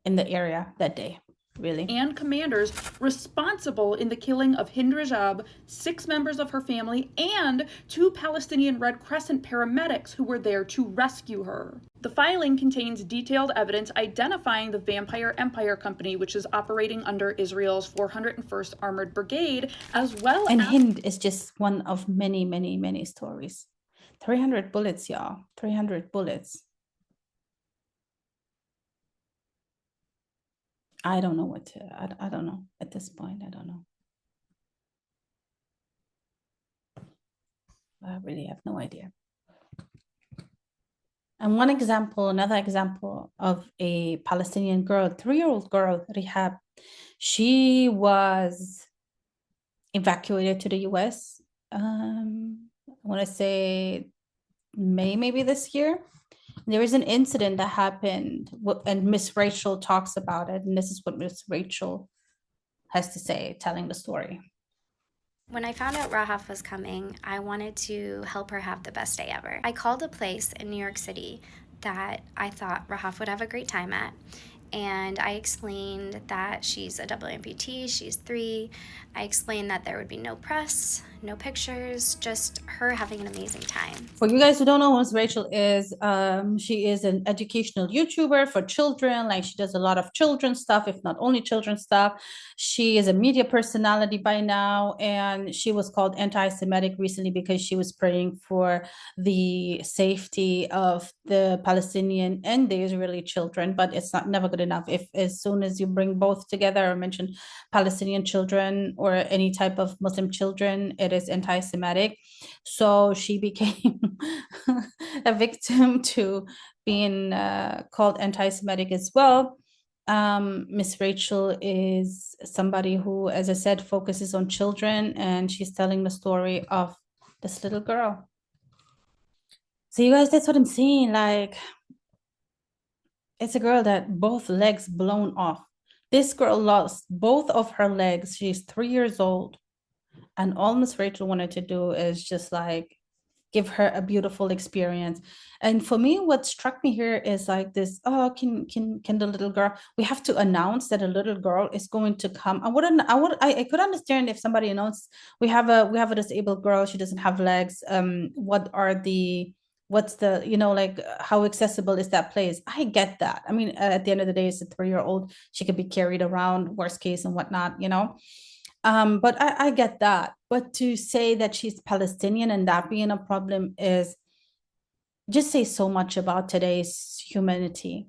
in the area that day. Really? And commanders responsible in the killing of Hind Rajab, 6 members of her family, and 2 Palestinian Red Crescent paramedics who were there to rescue her. The filing contains detailed evidence identifying the Vampire Empire Company, which is operating under Israel's 401st Armored Brigade, as well and as— Hind is just one of many, many, many stories. 300 bullets, y'all. 300 bullets. I don't know what to, I don't know at this point. I don't know. I really have no idea. And another example of a Palestinian girl, 3-year-old girl, Rihab, she was evacuated to the US. I want to say May, maybe this year. There was an incident that happened, and Miss Rachel talks about it, and this is what Miss Rachel has to say, telling the story. When I found out Rahaf was coming, I wanted to help her have the best day ever. I called a place in New York City that I thought Rahaf would have a great time at, And I explained that she's a double amputee, she's 3. I explained that there would be no press, no pictures, just her having an amazing time. For you guys who don't know who Miss Rachel is, she is an educational YouTuber for children. Like, she does a lot of children's stuff, if not only children's stuff. She is a media personality by now, and she was called anti-Semitic recently because she was praying for the safety of the Palestinian and the Israeli children. But it's never good enough. If as soon as you bring both together or mention Palestinian children or any type of Muslim children, it is anti-Semitic. So she became a victim to being called anti-Semitic as well. Miss Rachel is somebody who, as I said, focuses on children, and she's telling the story of this little girl. So you guys, that's what I'm saying. Like, it's a girl that both legs blown off. This girl lost both of her legs. She's 3 years old. And all Miss Rachel wanted to do is just like give her a beautiful experience. And for me, what struck me here is like this, oh, can the little girl, we have to announce that a little girl is going to come. I could understand if somebody announced we have a disabled girl, she doesn't have legs. What's the, like, how accessible is that place? I get that. I mean, at the end of the day, it's a 3-year-old. She could be carried around, worst case and whatnot, but I get that. But to say that she's Palestinian and that being a problem is just say so much about today's humanity.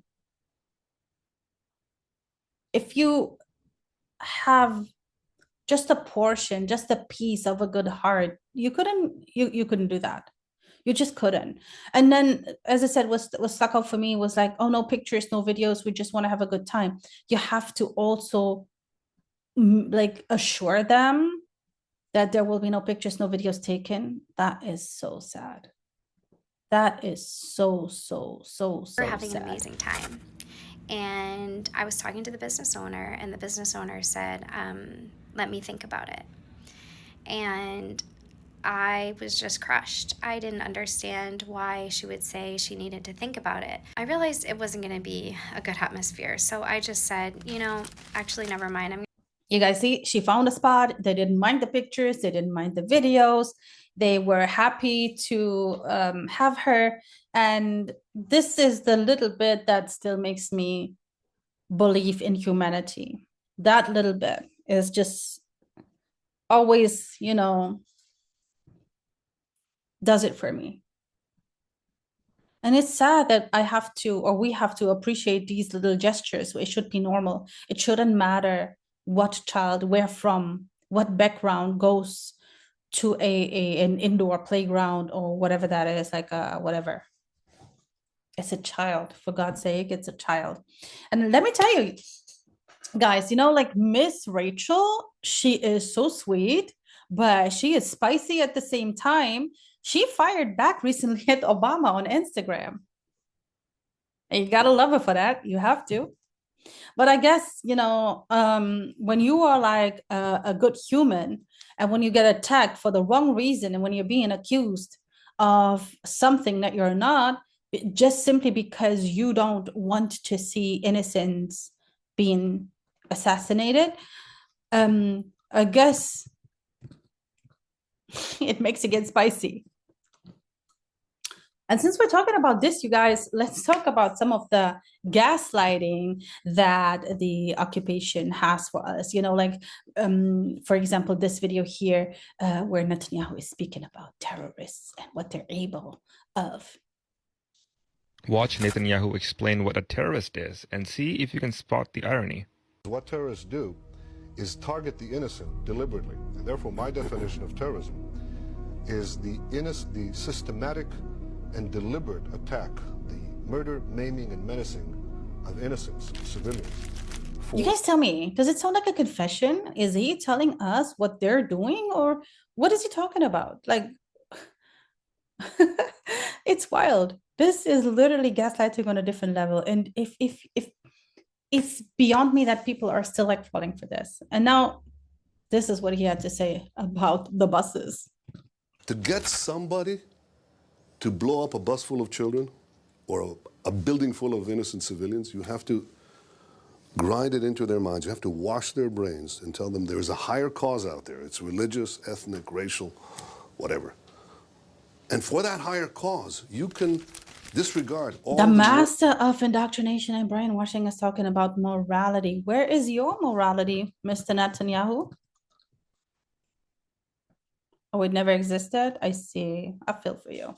If you have just a portion, just a piece of a good heart, you couldn't do that. You just couldn't. And then, as I said, what stuck out for me was like, oh, no pictures, no videos. We just want to have a good time. You have to also like assure them that there will be no pictures, no videos taken. That is so sad. That is so We're having sad. an amazing time. And I was talking to the business owner, and the business owner said, let me think about it. And I was just crushed. I didn't understand why she would say she needed to think about it. I realized it wasn't going to be a good atmosphere. So I just said, actually, never mind. You guys see, she found a spot. They didn't mind the pictures. They didn't mind the videos. They were happy to have her. And this is the little bit that still makes me believe in humanity. That little bit is just always, does it for me. And it's sad that we have to appreciate these little gestures. It should be normal. It shouldn't matter what child, where from, what background goes to an indoor playground or whatever that is, like whatever. It's a child, for God's sake, it's a child. And let me tell you, guys, like Miss Rachel, she is so sweet, but she is spicy at the same time. She fired back recently at Obama on Instagram. And you gotta love her for that. You have to. But I guess, when you are like a good human, and when you get attacked for the wrong reason, and when you're being accused of something that you're not, just simply because you don't want to see innocents being assassinated, I guess it makes it get spicy. And since we're talking about this, you guys, let's talk about some of the gaslighting that the occupation has for us. For example, this video here where Netanyahu is speaking about terrorists and what they're able of. Watch Netanyahu explain what a terrorist is and see if you can spot the irony. What terrorists do is target the innocent deliberately. And therefore, my definition of terrorism is the systematic and deliberate attack, the murder, maiming, and menacing of innocents, civilians. You guys tell me, does it sound like a confession? Is he telling us what they're doing, or what is he talking about? Like, it's wild. This is literally gaslighting on a different level. And if it's beyond me that people are still like falling for this. And now this is what he had to say about the buses. To get somebody to blow up a bus full of children or a building full of innocent civilians, you have to grind it into their minds. You have to wash their brains and tell them there is a higher cause out there. It's religious, ethnic, racial, whatever. And for that higher cause, you can disregard all The master of indoctrination and brainwashing is talking about morality. Where is your morality, Mr. Netanyahu? Oh, it never existed? I see. I feel for you.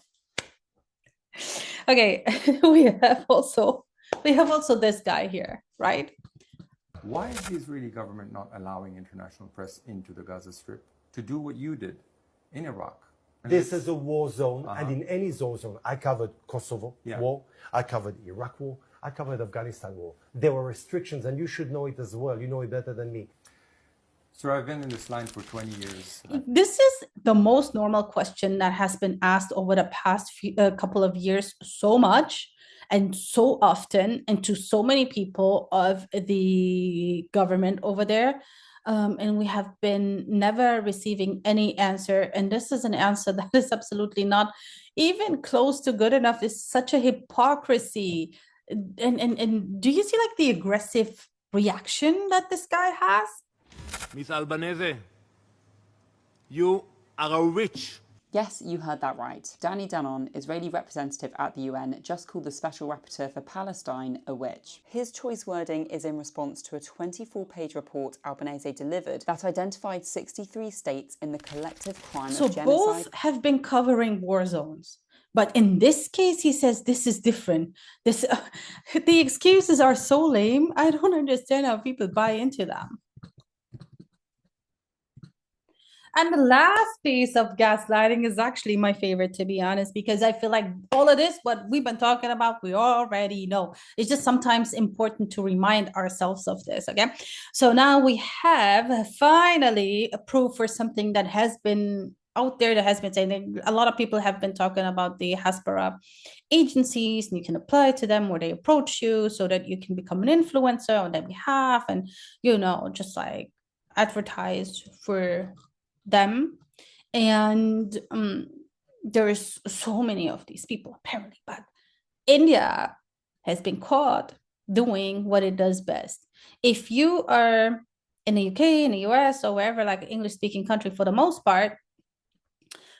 Okay, we have also this guy here, right? Why is the Israeli government not allowing international press into the Gaza Strip to do what you did in Iraq? This is a war zone, and in any zone, I covered Kosovo war, I covered Iraq war, I covered Afghanistan war. There were restrictions, and you should know it as well. You know it better than me. Sir, I've been in this line for 20 years. This is the most normal question that has been asked over the past couple of years so much and so often and to so many people of the government over there. And we have been never receiving any answer. And this is an answer that is absolutely not even close to good enough. It's such a hypocrisy. And do you see like the aggressive reaction that this guy has? Miss Albanese, you are a witch. Yes, you heard that right. Danny Danon, Israeli representative at the UN, just called the Special Rapporteur for Palestine a witch. His choice wording is in response to a 24-page report Albanese delivered that identified 63 states in the collective crime of genocide. So both have been covering war zones. But in this case, he says this is different. The excuses are so lame. I don't understand how people buy into them. And the last piece of gaslighting is actually my favorite, to be honest, because I feel like all of this, what we've been talking about, we already know. It's just sometimes important to remind ourselves of this, okay? So now we have finally a proof for something that has been out there, that has been saying, a lot of people have been talking about the Hasbara agencies, and you can apply to them where they approach you so that you can become an influencer on their behalf and, you know, just like advertise for them. And there's so many of these people apparently, but India has been caught doing what it does best. If you are in the UK, in the US, or wherever, like English-speaking country for the most part,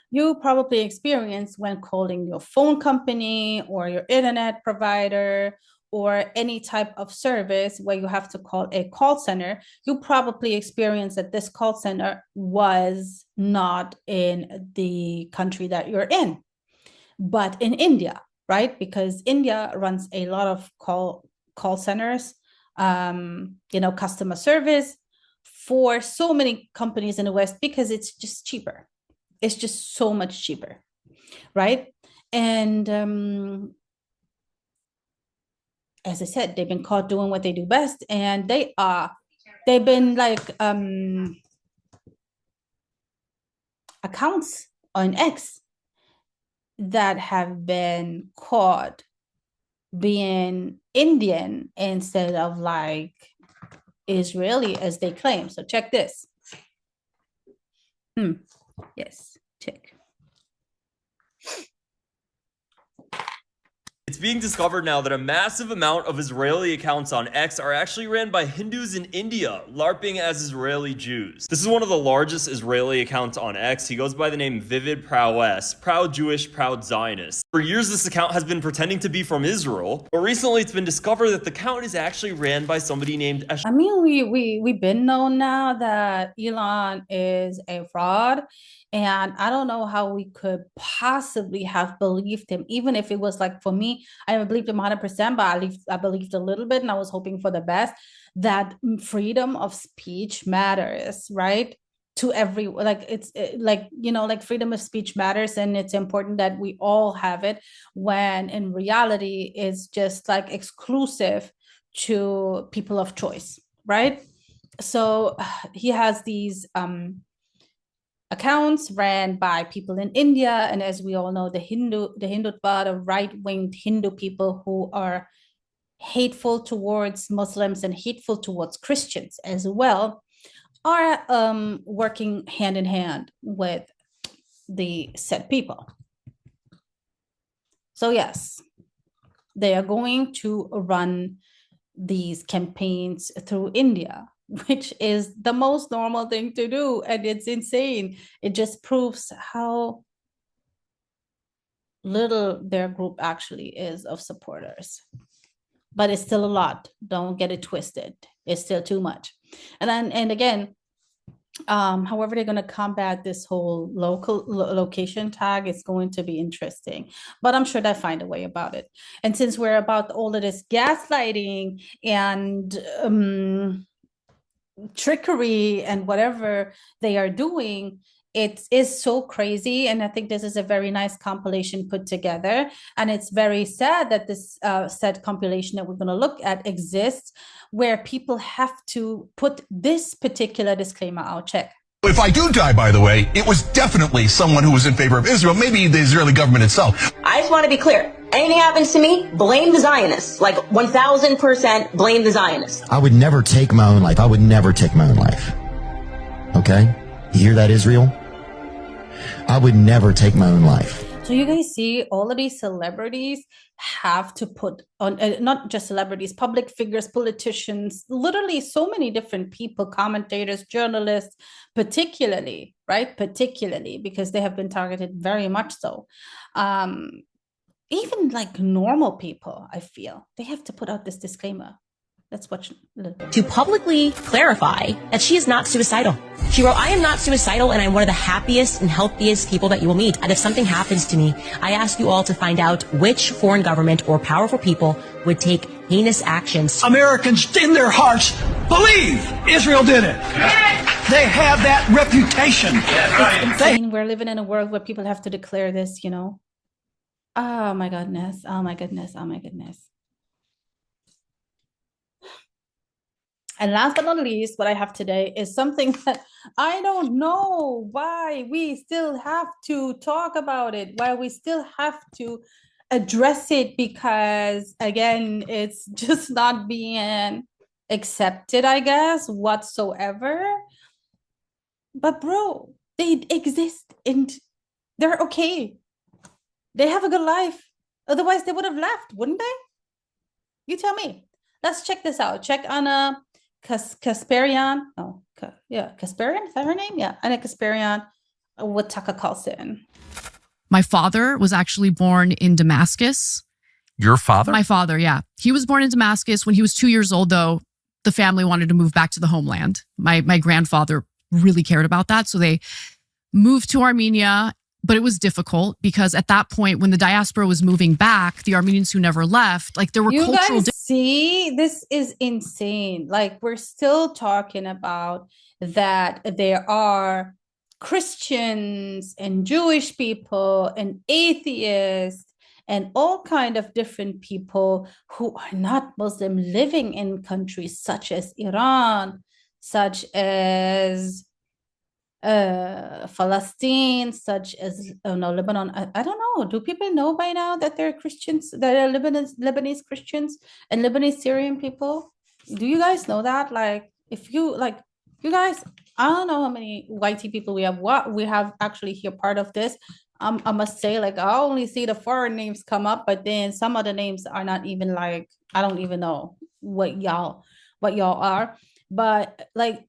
you probably experience when calling your phone company or your internet provider or any type of service where you have to call a call center, you probably experience that this call center was not in the country that you're in, but in India, right? Because India runs a lot of call centers, you know, customer service for so many companies in the West because it's just cheaper. It's just so much cheaper, right? And as I said, they've been caught doing what they do best, and they've been like accounts on X that have been caught being Indian instead of like Israeli as they claim. So check this. Yes, check. It's being discovered now that a massive amount of Israeli accounts on X are actually ran by Hindus in India, LARPing as Israeli Jews. This is one of the largest Israeli accounts on X. He goes by the name Vivid Prowess, Proud Jewish, Proud Zionist. For years, this account has been pretending to be from Israel, but recently it's been discovered that the account is actually ran by somebody named I mean, we've been known now that Elon is a fraud. And I don't know how we could possibly have believed him, even if it was like, for me, I never believed him 100%, but I believed a little bit and I was hoping for the best, that freedom of speech matters, right? To everyone, like it's like, you know, like freedom of speech matters and it's important that we all have it, when in reality it's just like exclusive to people of choice, right? So he has these accounts ran by people in India, and as we all know, the Hindutva, the right-winged Hindu people who are hateful towards Muslims and hateful towards Christians as well, are working hand in hand with the said people. So yes, they are going to run these campaigns through India, which is the most normal thing to do. And it's insane. It just proves how little their group actually is of supporters. But it's still a lot. Don't get it twisted. It's still too much. And again, however they're going to combat this whole location tag, it's going to be interesting, but I'm sure they'll find a way about it. And since we're about all of this gaslighting and trickery and whatever they are doing, it is so crazy. And I think this is a very nice compilation put together, and it's very sad that this said compilation that we're going to look at exists, where people have to put this particular disclaimer out. Check. If I do die, by the way, it was definitely someone who was in favor of Israel, maybe the Israeli government itself. I just want to be clear. Anything happens to me, blame the Zionists. Like 1000% blame the Zionists. I would never take my own life. I would never take my own life. Okay? You hear that, Israel? I would never take my own life. So you guys see all of these celebrities have to put on, not just celebrities, public figures, politicians, literally so many different people, commentators, journalists, particularly, right? Particularly because they have been targeted very much so. Even like normal people, I feel, they have to put out this disclaimer. Let's watch. To publicly clarify that she is not suicidal. She wrote, I am not suicidal and I'm one of the happiest and healthiest people that you will meet. And if something happens to me, I ask you all to find out which foreign government or powerful people would take heinous actions. Americans in their hearts believe Israel did it. They have that reputation. It's insane. We're living in a world where people have to declare this, you know. Oh my goodness. Oh my goodness. Oh my goodness. And last but not least, what I have today is something that I don't know why we still have to talk about it, why we still have to address it, because again, it's just not being accepted, I guess, whatsoever. But bro, they exist and they're okay. They have a good life. Otherwise, they would have left, wouldn't they? You tell me. Let's check this out. Check on Kasparian. Oh, yeah, Kasparian, is that her name? Yeah, Anna Kasparian with Tucker Carlson. My father was actually born in Damascus. Your father? My father, yeah. He was born in Damascus. When he was 2 years old, though, the family wanted to move back to the homeland. My grandfather really cared about that, so they moved to Armenia. But it was difficult because at that point, when the diaspora was moving back, the Armenians who never left, like there were cultural. You guys see, this is insane. Like we're still talking about that there are Christians and Jewish people and atheists and all kind of different people who are not Muslim living in countries such as Iran, such as Palestine, such as Lebanon. I don't know. Do people know by now that they're Christians, that they're Lebanese Christians and Lebanese Syrian people? Do you guys know that? Like, if you like, you guys, I don't know how many YT people we have. What we have actually here part of this. I must say, like, I only see the foreign names come up, but then some of the names are not even like, I don't even know what y'all are. But like,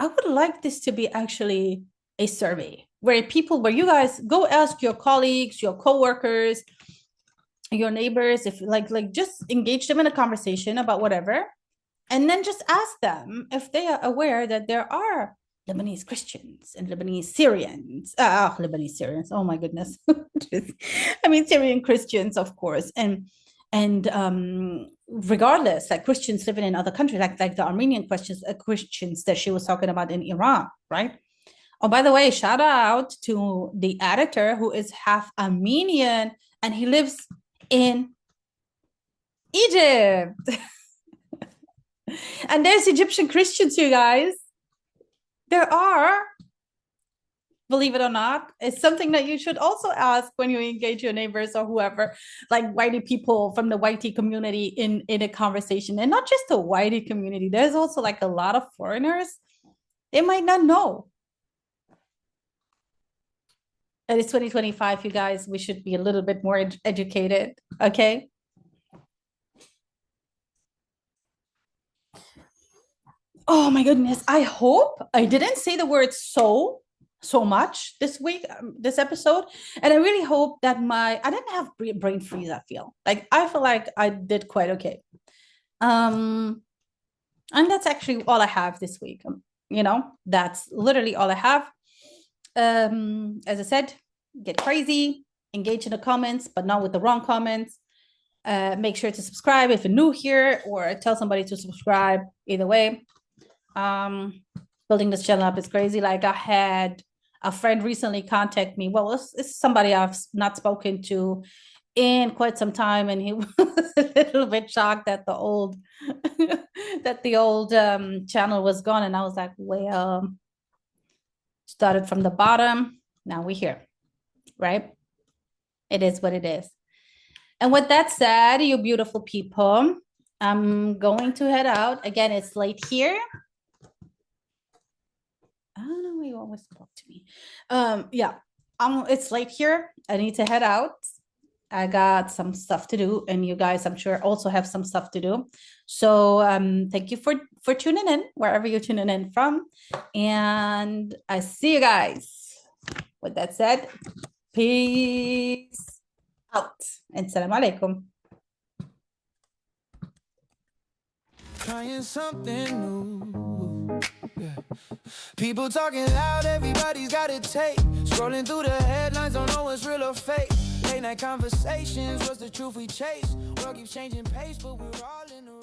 I would like this to be actually a survey where you guys go ask your colleagues, your coworkers, your neighbors, if like just engage them in a conversation about whatever, and then just ask them if they are aware that there are Lebanese Christians and Lebanese Syrians. Lebanese Syrians. Oh my goodness. I mean, Syrian Christians, of course, and regardless, like Christians living in other countries, like the Armenian Christians that she was talking about in Iran, right? Oh, by the way, shout out to the editor who is half Armenian and he lives in Egypt. And there's Egyptian Christians, you guys. There are. Believe it or not, it's something that you should also ask when you engage your neighbors or whoever, like whitey people from the whitey community in a conversation. And not just the whitey community, there's also like a lot of foreigners. They might not know. And it's 2025, you guys, we should be a little bit more educated, okay? oh my goodness, I hope I didn't say the word so much this week, this episode. And I really hope that I didn't have brain freeze, I feel. Like, I feel like I did quite okay. And that's actually all I have this week. That's literally all I have. As I said, get crazy, engage in the comments, but not with the wrong comments. Make sure to subscribe if you're new here, or tell somebody to subscribe. Either way, building this channel up is crazy. Like, I had a friend recently contact me. Well, it's somebody I've not spoken to in quite some time, and he was a little bit shocked that the old channel was gone. And I was like, well, started from the bottom, now we're here, right? It is what it is. And with that said, you beautiful people, I'm going to head out. Again, it's late here. I don't know, you always talk to me. Yeah, it's late here. I need to head out. I got some stuff to do, and you guys, I'm sure, also have some stuff to do. So thank you for tuning in, wherever you're tuning in from. And I see you guys. With that said, peace out. And salam alaikum. Trying something new. Yeah. People talking loud, everybody's got a tape. Scrolling through the headlines, don't know what's real or fake. Late night conversations, what's the truth we chase? World keeps changing pace, but we're all in the